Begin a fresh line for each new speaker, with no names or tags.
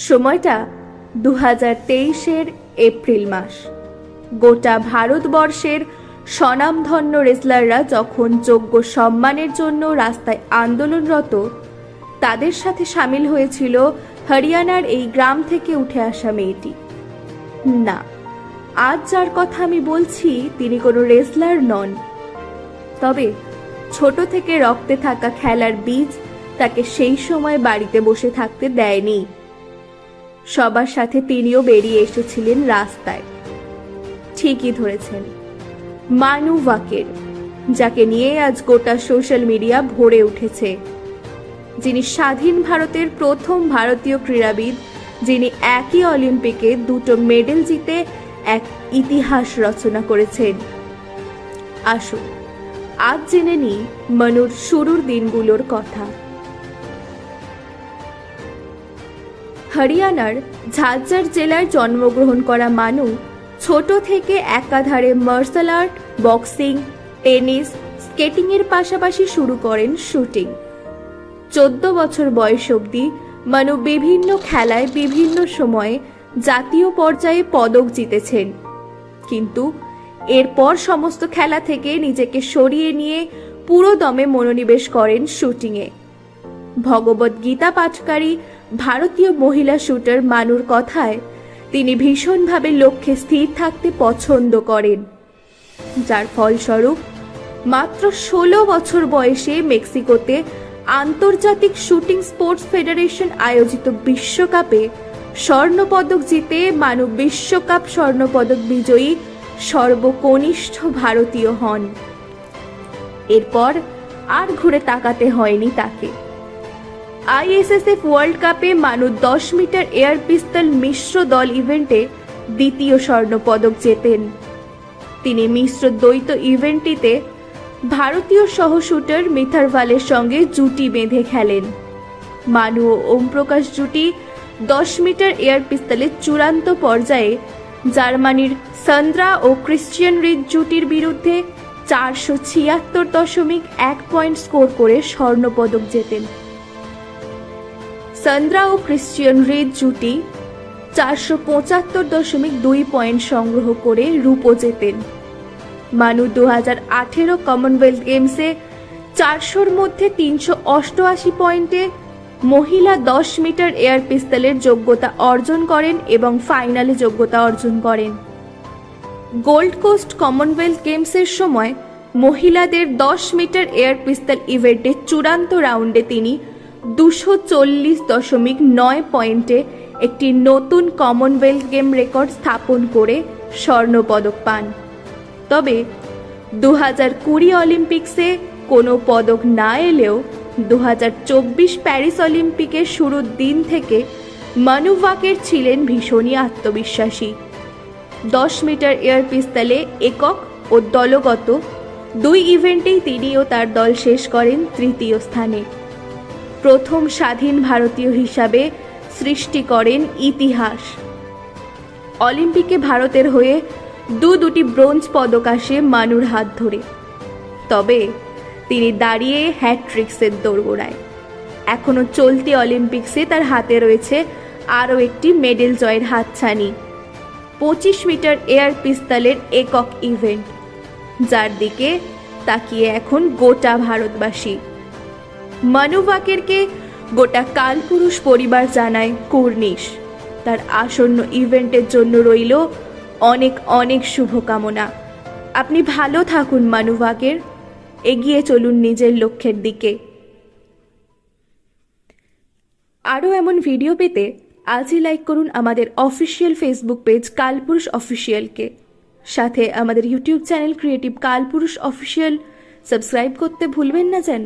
সময়টা 2023-এর এপ্রিল মাস। গোটা ভারতবর্ষের স্বনামধন্য রেসলাররা যখন যোগ্য সম্মানের জন্য রাস্তায় আন্দোলনরত, তাদের সাথে সামিল হয়েছিল হরিয়ানার এই গ্রাম থেকে উঠে আসা মেয়েটি। না, আজ যার কথা আমি বলছি তিনি কোনো রেসলার নন, তবে ছোট থেকে রক্তে থাকা খেলার বীজ তাকে সেই সময় বাড়িতে বসে থাকতে দেয়নি। সবার সাথে তিনিও বেরিয়ে এসেছিলেন রাস্তায়। ঠিকই ধরেছেন, মানু ভাকের, যাকে নিয়ে আজ গোটা সোশ্যাল মিডিয়া ভরে উঠেছে। যিনি স্বাধীন ভারতের প্রথম ভারতীয় ক্রীড়াবিদ, যিনি একই অলিম্পিকে 2টো মেডেল জিতে এক ইতিহাস রচনা করেছেন। আসুন আজ জেনে নিই মানুর শুরুর দিনগুলোর কথা। হরিয়ানার ঝাজ্জার জেলায় জন্মগ্রহণ করা মানু ছোট থেকে একাধারে মার্শাল আর্ট, বক্সিং, টেনিস, স্কেটিংয়ের পাশাপাশি শুরু করেন শুটিং। 14 বছর বয়স অবধি মানু বিভিন্ন খেলায় বিভিন্ন সময়ে জাতীয় পর্যায়ে পদক জিতেছেন, কিন্তু এরপর সমস্ত খেলা থেকে নিজেকে সরিয়ে নিয়ে পুরো দমে মনোনিবেশ করেন শুটিংয়ে। ভগবত গীতা পাঠকারী ভারতীয় মহিলা শুটার মানুর কথায় তিনি ভীষণভাবে লক্ষ্যে স্থির থাকতে পছন্দ করেন, যার ফলস্বরূপ মাত্র 16 বছর বয়সে মেক্সিকোতে আন্তর্জাতিক শুটিং স্পোর্টস ফেডারেশন আয়োজিত বিশ্বকাপে স্বর্ণপদক জিতে মানু বিশ্বকাপ স্বর্ণপদক বিজয়ী সর্বকনিষ্ঠ ভারতীয় হন। এরপর আর ঘুরে তাকাতে হয়নি তাকে। ISSF ওয়ার্ল্ড কাপে মানু 10 মিটার এয়ার পিস্তল মিশ্র দল ইভেন্টে দ্বিতীয় স্বর্ণপদক জেতেন। তিনি মিশ্র দ্বৈত ইভেন্টটিতে ভারতীয় সহ শুটার মিথারভালের সঙ্গে জুটি বেঁধে খেলেন। মানু ও ওম প্রকাশ জুটি 10 মিটার এয়ার পিস্তলের চূড়ান্ত পর্যায়ে জার্মানির সান্দ্রা ও ক্রিশ্চিয়ান রিড জুটির বিরুদ্ধে 476.1 পয়েন্ট স্কোর করে স্বর্ণপদক জেতেন। সান্দ্রা ও ক্রিশ্চিয়ান রিড জুটি 475.2 পয়েন্ট সংগ্রহ করে রূপো জেতেন। মানু 2018 কমনওয়েলথ গেমসে 400-র মধ্যে 388 পয়েন্টে মহিলা 10 মিটার এয়ার পিস্তলের যোগ্যতা অর্জন করেন এবং ফাইনালে যোগ্যতা অর্জন করেন। গোল্ড কোস্ট কমনওয়েলথ গেমসের সময় মহিলাদের 10 মিটার এয়ার পিস্তল ইভেন্টে চূড়ান্ত রাউন্ডে তিনি 240.9 পয়েন্টে একটি নতুন কমনওয়েলথ গেম রেকর্ড স্থাপন করে স্বর্ণপদক পান। তবে 2020 অলিম্পিক্সে কোনো পদক না এলেও 2024 প্যারিস অলিম্পিকের শুরুর দিন থেকে মানু ভাকের ছিলেন ভীষণই আত্মবিশ্বাসী। 10 মিটার এয়ার পিস্তলে একক ও দলগত 2 ইভেন্টেই তিনি ও তার দল শেষ করেন তৃতীয় স্থানে। প্রথম স্বাধীন ভারতীয় হিসাবে সৃষ্টি করেন ইতিহাস। অলিম্পিকে ভারতের হয়ে দুটি ব্রোঞ্জ পদক আসে মানুর হাত ধরে, তবে তিনি দাঁড়িয়ে হ্যাটট্রিক্সের দোরগোড়ায়। এখনো চলতি অলিম্পিক্সে তার হাতে রয়েছে আরও একটি মেডেল জয়ের হাতছানি, 25 মিটার এয়ার পিস্তলের একক ইভেন্ট, যার দিকে তাকিয়ে এখন গোটা ভারতবাসী। মানু ভাকেরকে গোটা কালপুরুষ পরিবার জানায় কুর্নিশ। তার আসন্ন ইভেন্টের জন্য রইল অনেক অনেক শুভকামনা। আপনি ভালো থাকুন মানু ভাকের, এগিয়ে চলুন নিজের লক্ষ্যের দিকে। আরও এমন ভিডিও পেতে আজই লাইক করুন আমাদের অফিসিয়াল ফেসবুক পেজ কালপুরুষ অফিসিয়ালকে, সাথে আমাদের ইউটিউব চ্যানেল ক্রিয়েটিভ কালপুরুষ অফিসিয়াল সাবস্ক্রাইব করতে ভুলবেন না যেন।